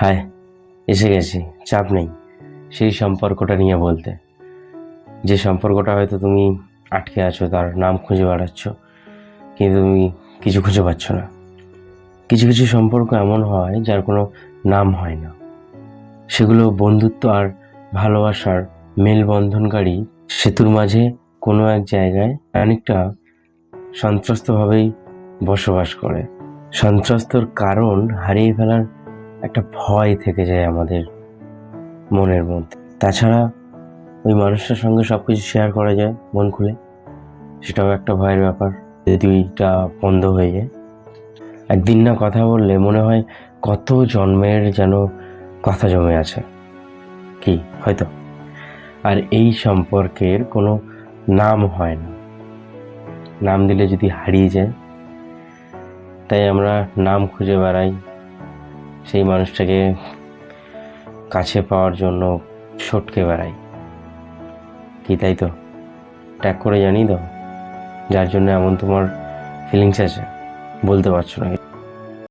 হায়, এসে গেছি, চাপ নেই। সেই সম্পর্কটা নিয়ে বলতে, যে সম্পর্কটা হয়তো তুমি আটকে আছো, তার নাম খুঁজে বেড়াচ্ছ, কিন্তু তুমি কিছু খুঁজে পাচ্ছ না। কিছু কিছু সম্পর্ক এমন হয় যার কোনো নাম হয় না। সেগুলো বন্ধুত্ব আর ভালোবাসার মেলবন্ধনকারী সেতুর মাঝে কোনো এক জায়গায় অনেকটা সন্ত্রস্তভাবেই বসবাস করে। সন্ত্রস্তর কারণ হারিয়ে ফেলার একটা ভয় থেকে যায় আমাদের মনের মধ্যে। তাছাড়া ওই মানুষটার সঙ্গে সব কিছু শেয়ার করা যায় মন খুলে, সেটাও একটা ভয়ের ব্যাপার। যদি ওইটা বন্ধ হয়ে যায়, একদিন না কথা বললে মনে হয় কত জন্মের যেন কথা জমে আছে, কি হয়তো। আর এই সম্পর্কের কোনো নাম হয় না, নাম দিলে যদি হারিয়ে যায়, তাই আমরা নাম খুঁজে বেড়াই সেই মানুষটাকে কাছে পাওয়ার জন্য, সটকে বেড়াই, কি তাই তো? ট্যাগ করে জানি তো, যার জন্য এমন তোমার ফিলিংস আছে, বলতে পারছো না।